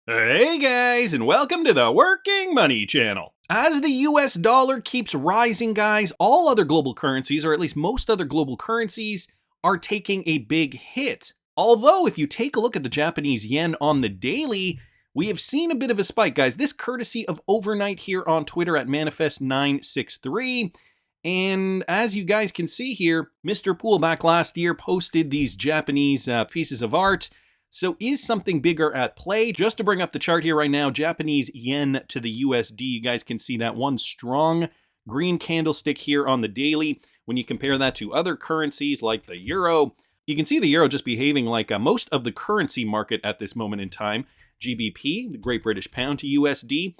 Hey guys, and welcome to the Working Money Channel. As the US dollar keeps rising, guys, all other global currencies, or at least most other global currencies, are taking a big hit. Although, if you take a look at the Japanese yen on the daily, we have seen a bit of a spike, guys. This courtesy of Overnight here on Twitter at Manifest963. And as you guys can see here, Mr. Pool back last year posted these Japanese pieces of art. So is something bigger at play? Just to bring up the chart here right now, Japanese yen to the USD, you guys can see that one strong green candlestick here on the daily. When you compare that to other currencies like the euro, you can see the euro just behaving like most of the currency market at this moment in time. GBP, the Great British Pound to USD,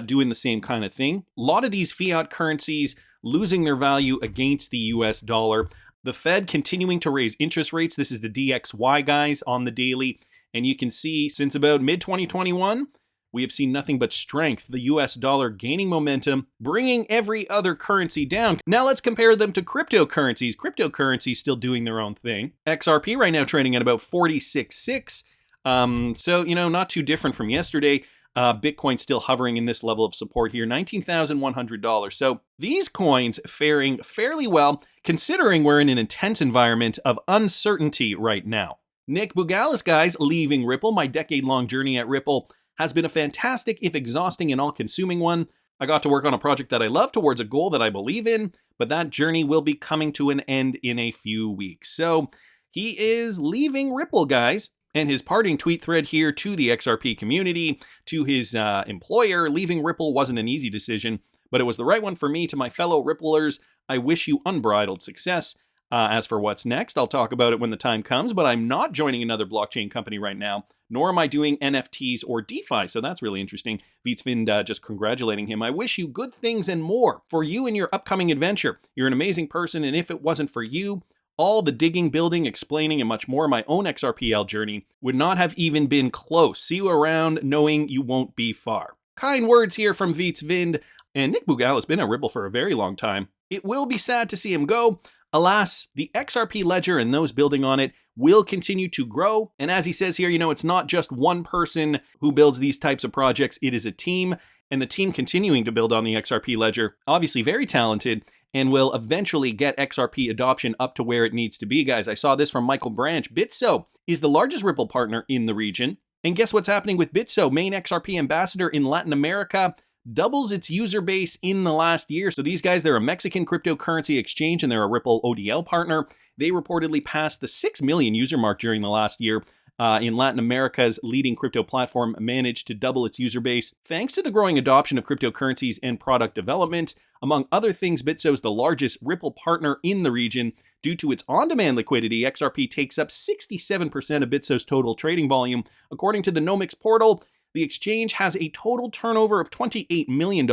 doing the same kind of thing. A lot of these fiat currencies losing their value against the US dollar. The Fed continuing to raise interest rates. This is the DXY, guys, on the daily. And you can see since about mid-2021, we have seen nothing but strength. The US dollar gaining momentum, bringing every other currency down. Now let's compare them to cryptocurrencies. Cryptocurrencies still doing their own thing. XRP right now trading at about 46.6. So, not too different from yesterday. Bitcoin still hovering in this level of support here, $19,100. So these coins faring fairly well, considering we're in an intense environment of uncertainty right now. Nick Bugalis, guys, leaving Ripple. My decade-long journey at Ripple has been a fantastic, if exhausting and all-consuming one. I got to work on a project that I love towards a goal that I believe in, but that journey will be coming to an end in a few weeks. So he is leaving Ripple, guys. And his parting tweet thread here to the XRP community, to his employer, leaving Ripple wasn't an easy decision, but it was the right one for me. To my fellow Ripplers, I wish you unbridled success. As for what's next, I'll talk about it when the time comes, but I'm not joining another blockchain company right now, nor am I doing NFTs or DeFi, so that's really interesting. Vitsvind just congratulating him. I wish you good things and more for you and your upcoming adventure. You're an amazing person, and if it wasn't for you, all the digging, building, explaining, and much more, my own XRPL journey would not have even been close. See you around, knowing you won't be far. Kind words here from Vitsvind, and Nick Bugalis has been at Ripple for a very long time. It will be sad to see him go. Alas, the XRP ledger and those building on it will continue to grow. And as he says here, it's not just one person who builds these types of projects, it is a team. And the team continuing to build on the XRP ledger, obviously very talented, and will eventually get XRP adoption up to where it needs to be, guys. I saw this from Michael Branch. Bitso is the largest Ripple partner in the region. And guess what's happening with Bitso? Main XRP ambassador in Latin America, doubles its user base in the last year. So these guys, they're a Mexican cryptocurrency exchange and they're a Ripple ODL partner. They reportedly passed the 6 million user mark during the last year. In Latin America's leading crypto platform managed to double its user base thanks to the growing adoption of cryptocurrencies and product development. Among other things, Bitso is the largest Ripple partner in the region. Due to its on-demand liquidity, XRP takes up 67% of Bitso's total trading volume. According to the Nomics portal, the exchange has a total turnover of $28 million,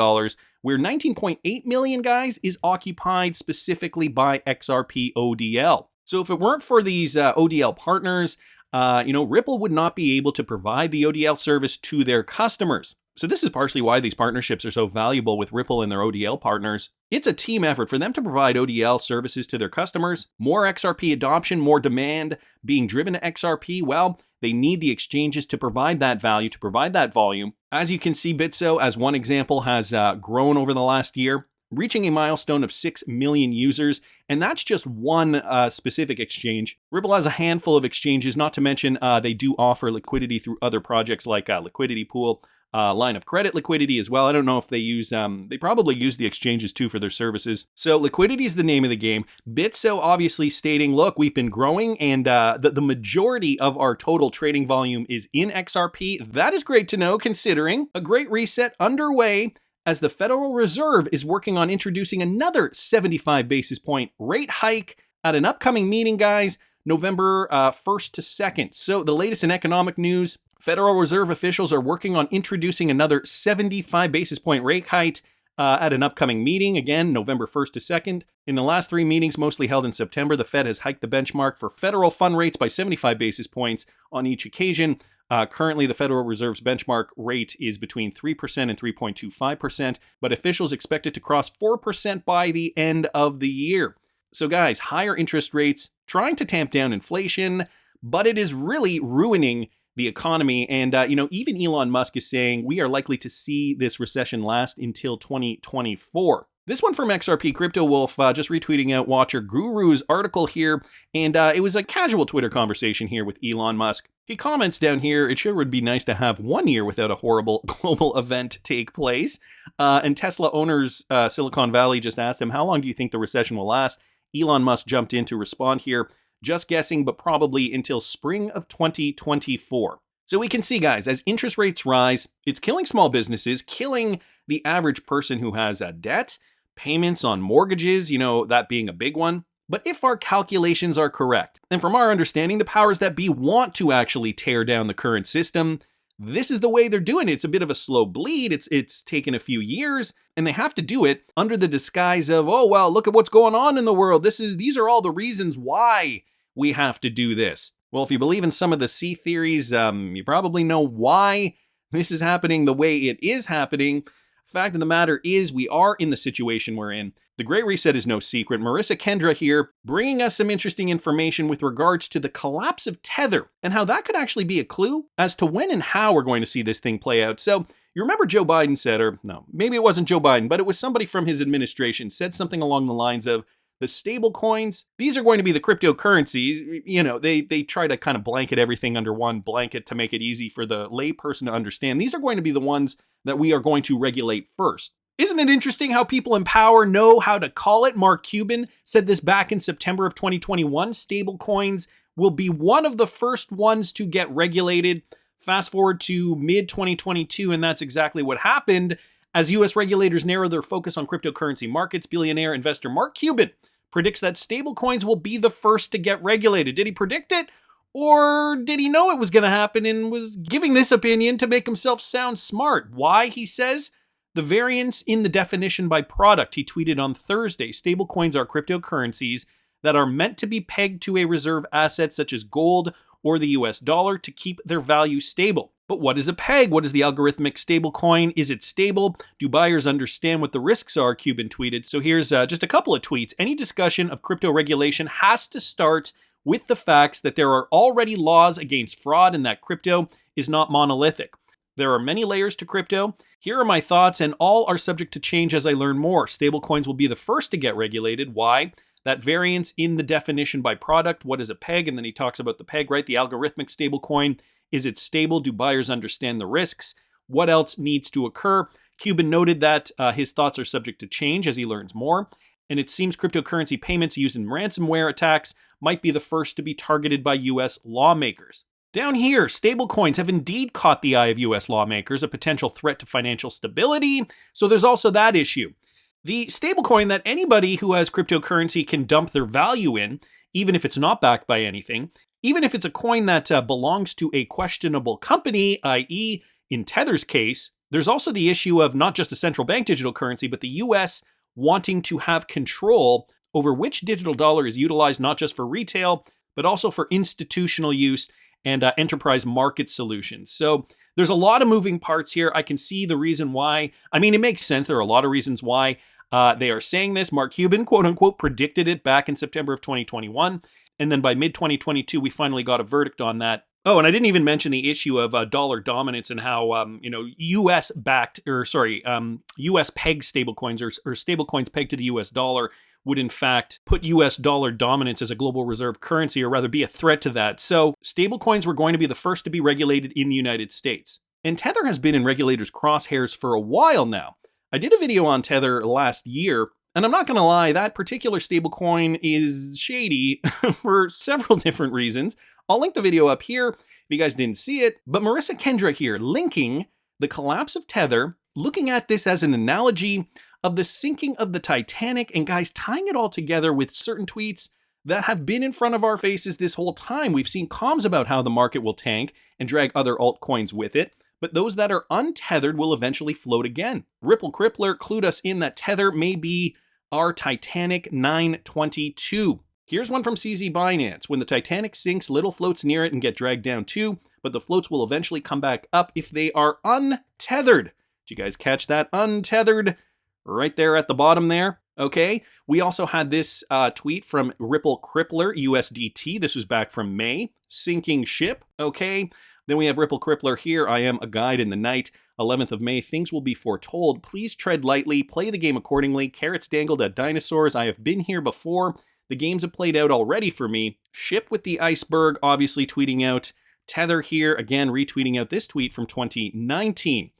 where $19.8 million, guys, is occupied specifically by XRP ODL. So if it weren't for these ODL partners, Ripple would not be able to provide the ODL service to their customers. So this is partially why these partnerships are so valuable with Ripple and their ODL partners. It's a team effort for them to provide ODL services to their customers. More XRP adoption, more demand being driven to XRP. Well, they need the exchanges to provide that value, to provide that volume. As you can see, Bitso, as one example, has grown over the last year, reaching a milestone of 6 million users, and that's just one specific exchange. Ripple has a handful of exchanges, not to mention they do offer liquidity through other projects like Liquidity Pool, line of credit liquidity as well. I don't know if they use, they probably use the exchanges too for their services. So liquidity is the name of the game. Bitso obviously stating, look, we've been growing and the majority of our total trading volume is in XRP. That is great to know, considering a great reset underway as the Federal Reserve is working on introducing another 75 basis point rate hike at an upcoming meeting, guys, November 1st to 2nd. So the latest in economic news, Federal Reserve officials are working on introducing another 75 basis point rate hike at an upcoming meeting, again, November 1st to 2nd. In the last 3 meetings, mostly held in September, the Fed has hiked the benchmark for federal fund rates by 75 basis points on each occasion. Currently, the Federal Reserve's benchmark rate is between 3% and 3.25%, but officials expect it to cross 4% by the end of the year. So guys, higher interest rates, trying to tamp down inflation, but it is really ruining the economy. And, even Elon Musk is saying we are likely to see this recession last until 2024. This one from XRP Crypto Wolf, just retweeting out Watcher Guru's article here, and it was a casual Twitter conversation here with Elon Musk. He comments down here, it sure would be nice to have 1 year without a horrible global event take place. And Tesla owners, Silicon Valley, just asked him, how long do you think the recession will last? Elon Musk jumped in to respond here, just guessing, but probably until spring of 2024. So we can see, guys, as interest rates rise, it's killing small businesses, killing the average person who has a debt, payments on mortgages, that being a big one. But if our calculations are correct, and from our understanding, the powers that be want to actually tear down the current system, this is the way they're doing it. It's a bit of a slow bleed. It's taken a few years, and they have to do it under the disguise of, oh, well, look at what's going on in the world. These are all the reasons why we have to do this. Well, if you believe in some of the C theories, you probably know why this is happening the way it is happening. Fact of the matter is, we are in the situation we're in. The Great Reset is no secret. Marissa Kendra here, bringing us some interesting information with regards to the collapse of Tether and how that could actually be a clue as to when and how we're going to see this thing play out. So you remember Joe Biden said, or no, maybe it wasn't Joe Biden, but it was somebody from his administration said something along the lines of, the stablecoins, these are going to be the cryptocurrencies. They try to kind of blanket everything under one blanket to make it easy for the layperson to understand. These are going to be the ones that we are going to regulate first. Isn't it interesting how people in power know how to call it? Mark Cuban said this back in September of 2021. Stablecoins will be one of the first ones to get regulated. Fast forward to mid-2022, and that's exactly what happened. As U.S. regulators narrow their focus on cryptocurrency markets, billionaire investor Mark Cuban predicts that stablecoins will be the first to get regulated. Did he predict it? Or did he know it was going to happen and was giving this opinion to make himself sound smart? Why, he says, the variance in the definition by product. He tweeted on Thursday, stablecoins are cryptocurrencies that are meant to be pegged to a reserve asset such as gold or the US dollar to keep their value stable. But what is a peg? What is the algorithmic stablecoin? Is it stable? Do buyers understand what the risks are? Cuban tweeted. So here's just a couple of tweets. Any discussion of crypto regulation has to start with the facts that there are already laws against fraud and that crypto is not monolithic. There are many layers to crypto. Here are my thoughts, and all are subject to change as I learn more. Stablecoins will be the first to get regulated. Why? That variance in the definition by product. What is a peg? And then he talks about the peg, right? The algorithmic stablecoin. Is it stable? Do buyers understand the risks? What else needs to occur? Cuban noted that his thoughts are subject to change as he learns more. And it seems cryptocurrency payments used in ransomware attacks might be the first to be targeted by U.S. lawmakers. Down here, stablecoins have indeed caught the eye of U.S. lawmakers, a potential threat to financial stability. So there's also that issue. The stablecoin that anybody who has cryptocurrency can dump their value in, even if it's not backed by anything, even if it's a coin that belongs to a questionable company, i.e., in Tether's case, there's also the issue of not just a central bank digital currency, but the U.S. wanting to have control over which digital dollar is utilized not just for retail, but also for institutional use and enterprise market solutions. So there's a lot of moving parts here. I can see the reason why. I mean, it makes sense. There are a lot of reasons why they are saying this. Mark Cuban, quote unquote, predicted it back in September of 2021. And then by mid-2022, we finally got a verdict on that. Oh, and I didn't even mention the issue of dollar dominance and how, U.S. pegged stablecoins or stablecoins pegged to the U.S. dollar would in fact put U.S. dollar dominance as a global reserve currency, or rather be a threat to that. So stablecoins were going to be the first to be regulated in the United States. And Tether has been in regulators' crosshairs for a while now. I did a video on Tether last year, and I'm not going to lie, that particular stablecoin is shady for several different reasons. I'll link the video up here if you guys didn't see it. But Marissa Kendra here, linking the collapse of Tether, looking at this as an analogy of the sinking of the Titanic, and guys, tying it all together with certain tweets that have been in front of our faces this whole time. We've seen comms about how the market will tank and drag other altcoins with it, but those that are untethered will eventually float again. Ripple Crippler clued us in that Tether may be our Titanic 922. Here's one from CZ Binance. When the Titanic sinks, little floats near it and get dragged down too, but the floats will eventually come back up if they are untethered. Did you guys catch that? Untethered right there at the bottom there. Okay. We also had this tweet from Ripple Crippler USDT. This was back from May. Sinking ship. Okay. Then we have Ripple Crippler here. I am a guide in the night. 11th of May, things will be foretold. Please tread lightly, play the game accordingly. Carrots dangled at dinosaurs. I have been here before. The games have played out already for me. Ship with the iceberg, obviously tweeting out. Tether here, again, retweeting out this tweet from 2019.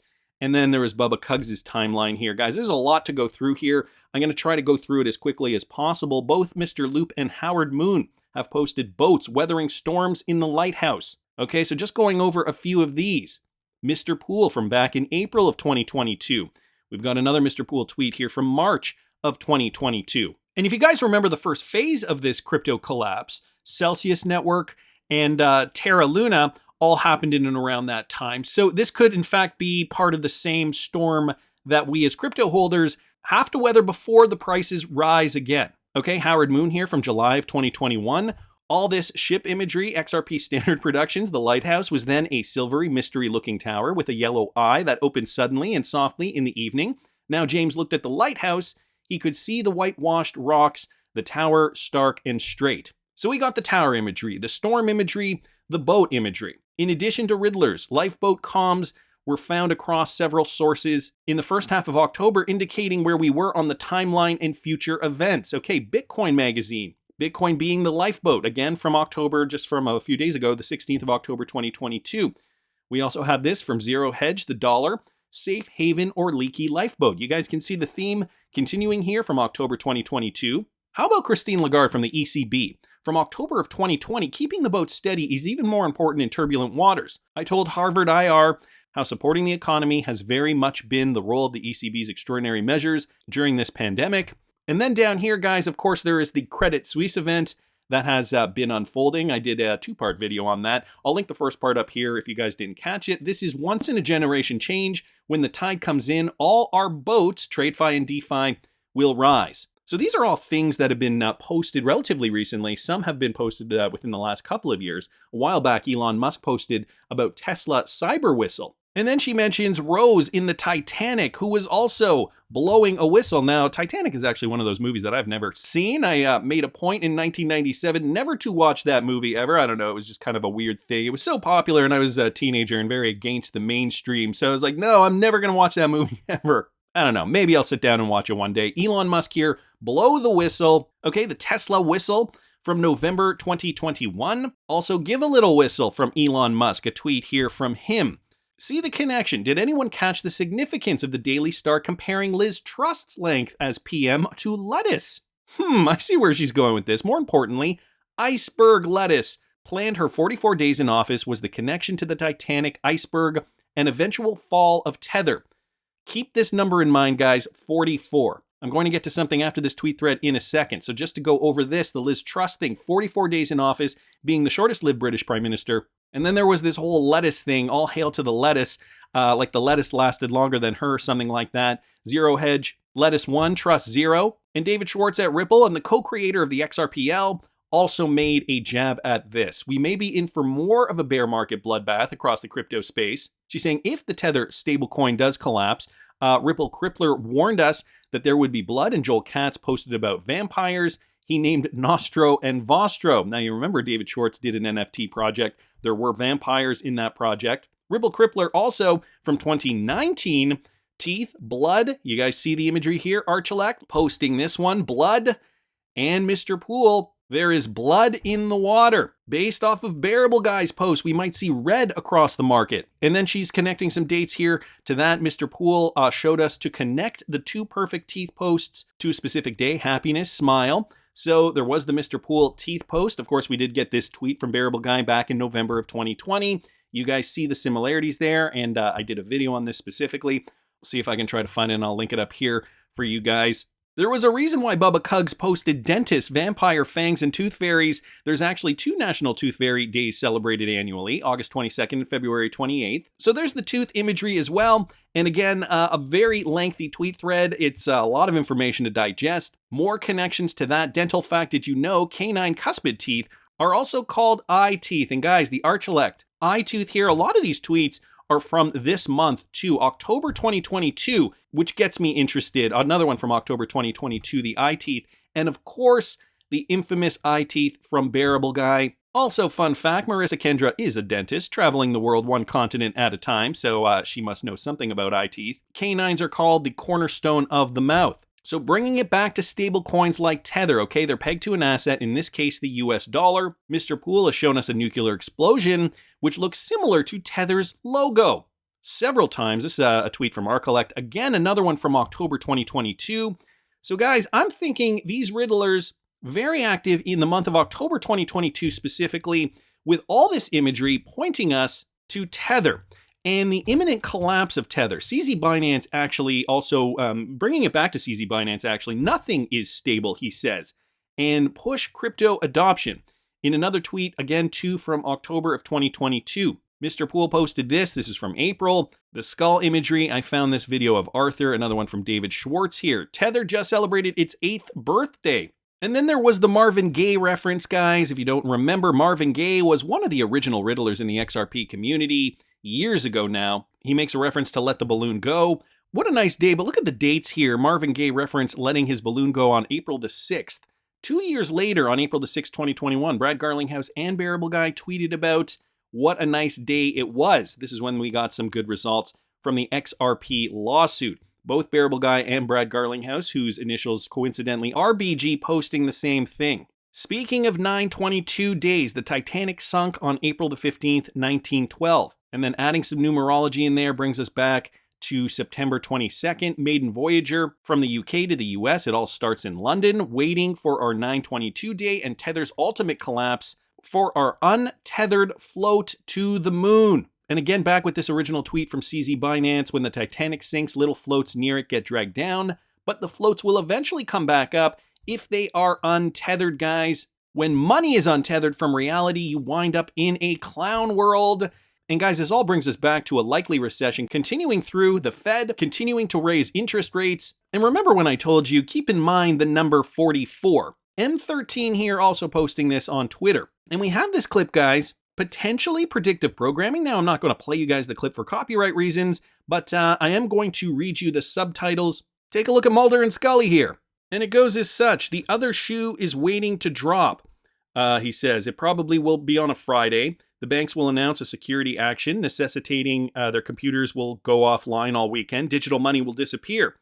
And then there is Bubba Cugs' timeline here. Guys, there's a lot to go through here. I'm going to try to go through it as quickly as possible. Both Mr. Loop and Howard Moon have posted boats weathering storms in the lighthouse. Okay, so just going over a few of these. Mr. Pool from back in April of 2022. We've got another Mr. Pool tweet here from March of 2022. And if you guys remember the first phase of this crypto collapse, Celsius Network and Terra Luna all happened in and around that time. So this could in fact be part of the same storm that we as crypto holders have to weather before the prices rise again. Okay, Howard Moon here from July of 2021. All this ship imagery, XRP Standard Productions, the lighthouse was then a silvery, mystery-looking tower with a yellow eye that opened suddenly and softly in the evening. Now James looked at the lighthouse. He could see the whitewashed rocks, the tower stark and straight. So we got the tower imagery, the storm imagery, the boat imagery. In addition to Riddlers, lifeboat comms were found across several sources in the first half of October, indicating where we were on the timeline and future events. Okay, Bitcoin Magazine. Bitcoin being the lifeboat, again from October, just from a few days ago, the 16th of October 2022. We also have this from Zero Hedge, the dollar, safe haven or leaky lifeboat. You guys can see the theme continuing here from October 2022. How about Christine Lagarde from the ECB? From October of 2020, keeping the boat steady is even more important in turbulent waters. I told Harvard IR how supporting the economy has very much been the role of the ECB's extraordinary measures during this pandemic. And then down here, guys, of course, there is the Credit Suisse event that has been unfolding. I did a two-part video on that. I'll link the first part up here if you guys didn't catch it. This is once-in-a-generation change. When the tide comes in, all our boats, TradeFi and DeFi, will rise. So these are all things that have been posted relatively recently. Some have been posted within the last couple of years. A while back, Elon Musk posted about Tesla Cyber Whistle. And then she mentions Rose in the Titanic, who was also blowing a whistle. Now, Titanic is actually one of those movies that I've never seen. I made a point in 1997 never to watch that movie ever. I don't know, it was just kind of a weird thing. It was so popular and I was a teenager and very against the mainstream. So I was like, no, I'm never going to watch that movie ever. I don't know, maybe I'll sit down and watch it one day. Elon Musk here, blow the whistle. Okay, the Tesla whistle from November 2021. Also, give a little whistle from Elon Musk, a tweet here from him. See the connection. Did anyone catch the significance of the Daily Star comparing Liz Truss's length as PM to lettuce? I see where she's going with this. More importantly, iceberg lettuce. Planned her 44 days in office was the connection to the Titanic, iceberg, and eventual fall of Tether. Keep this number in mind, guys, 44. I'm going to get to something after this tweet thread in a second. So just to go over this, the Liz Truss thing, 44 days in office, being the shortest-lived British Prime Minister. And then there was this whole lettuce thing, all hail to the lettuce, like the lettuce lasted longer than her, something like that. Zero Hedge, lettuce 1, Truss 0. And David Schwartz at Ripple and the co-creator of the XRPL also made a jab at this. We may be in for more of a bear market bloodbath across the crypto space. She's saying if the Tether stablecoin does collapse, Ripple Crippler warned us that there would be blood, and Joel Katz posted about vampires. He named Nostro and Vostro. Now you remember David Schwartz did an NFT project. There were vampires in that project. Ripple Crippler also from 2019, teeth, blood. You guys see the imagery here. Archelect posting this one, blood, and Mr. Pool. There is blood in the water. Based off of Bearable Guy's post, we might see red across the market. And then she's connecting some dates here to that. Mr. Pool showed us to connect the two perfect teeth posts to a specific day, happiness, smile. So there was the Mr. Pool teeth post. Of course, we did get this tweet from Bearable Guy back in November of 2020. You guys see the similarities there, and I did a video on this specifically. We'll see if I can try to find it, and I'll link it up here for you guys. There was a reason why Bubba Cugs posted dentists, vampire fangs, and tooth fairies. There's actually 2 National Tooth Fairy days celebrated annually, August 22nd and February 28th. So there's the tooth imagery as well. And again, a very lengthy tweet thread. It's a lot of information to digest. More connections to that. Dental fact, did you know canine cuspid teeth are also called eye teeth? And guys, the Archelect eye tooth here, a lot of these tweets are from this month to October 2022, which gets me interested. Another one from October 2022, the eye teeth. And of course, the infamous eye teeth from Bearable Guy. Also, fun fact, Marissa Kendra is a dentist, traveling the world one continent at a time, so she must know something about eye teeth. Canines are called the cornerstone of the mouth. So bringing it back to stablecoins like Tether, okay, they're pegged to an asset, in this case the US dollar. Mr. Poole has shown us a nuclear explosion, which looks similar to Tether's logo several times. This is a tweet from Arcollect, again another one from October 2022. So guys, I'm thinking these riddlers very active in the month of October 2022 specifically, with all this imagery pointing us to Tether and the imminent collapse of Tether. CZ Binance actually also, bringing it back to CZ Binance actually, nothing is stable, he says, and push crypto adoption. In another tweet, again too from October of 2022, Mr. Poole posted this is from April, the skull imagery. I found this video of Arthur, another one from David Schwartz here. Tether just celebrated its 8th birthday. And then there was the Marvin Gaye reference, guys. If you don't remember, Marvin Gaye was one of the original riddlers in the XRP community years ago now. He makes a reference to Let the Balloon Go. What a nice day, but look at the dates here. Marvin Gaye referenced letting his balloon go on April the 6th. 2 years later, on April the 6th, 2021, Brad Garlinghouse and Bearable Guy tweeted about what a nice day it was. This is when we got some good results from the XRP lawsuit. Both Bearable Guy and Brad Garlinghouse, whose initials coincidentally are BG, posting the same thing. Speaking of 922 days, the Titanic sunk on April the 15th, 1912. And then adding some numerology in there brings us back to September 22nd, maiden Voyager from the UK to the US. It all starts in London, waiting for our 922 day and Tether's ultimate collapse for our untethered float to the moon. And again, back with this original tweet from CZ Binance, when the Titanic sinks, little floats near it get dragged down, but the floats will eventually come back up if they are untethered, guys. When money is untethered from reality, you wind up in a clown world. And guys, this all brings us back to a likely recession continuing through, the Fed continuing to raise interest rates. And remember when I told you, keep in mind the number 44. M13 here also posting this on Twitter. And we have this clip, guys, potentially predictive programming. Now, I'm not going to play you guys the clip for copyright reasons, but I am going to read you the subtitles. Take a look at Mulder and Scully here. And it goes as such: the other shoe is waiting to drop. He says it probably will be on a Friday. The banks will announce a security action necessitating their computers will go offline all weekend. Digital money will disappear.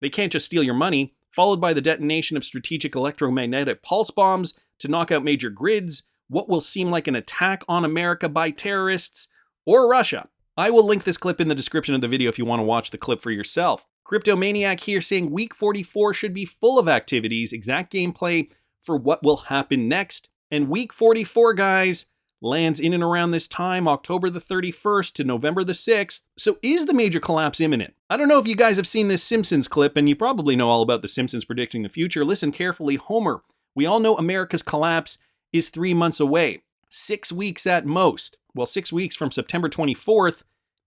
They can't just steal your money, followed by the detonation of strategic electromagnetic pulse bombs to knock out major grids, what will seem like an attack on America by terrorists or Russia. I will link this clip in the description of the video if you want to watch the clip for yourself. Cryptomaniac here saying week 44 should be full of activities, exact gameplay for what will happen next. And week 44, guys, lands in and around this time, October the 31st to November the 6th. So is the major collapse imminent? I don't know if you guys have seen this Simpsons clip, and you probably know all about the Simpsons predicting the future. Listen carefully. Homer, we all know America's collapse is 3 months away, 6 weeks at most. Well, 6 weeks from September 24th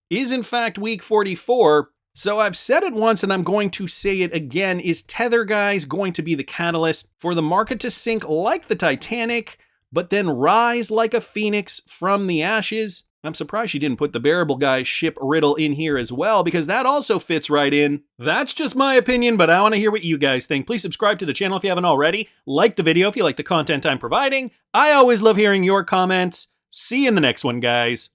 is in fact week 44. So I've said it once and I'm going to say it again. Is Tether, guys, going to be the catalyst for the market to sink like the Titanic, but then rise like a phoenix from the ashes? I'm surprised she didn't put the Bearable Guy ship riddle in here as well, because that also fits right in. That's just my opinion, but I want to hear what you guys think. Please subscribe to the channel if you haven't already. Like the video if you like the content I'm providing. I always love hearing your comments. See you in the next one, guys.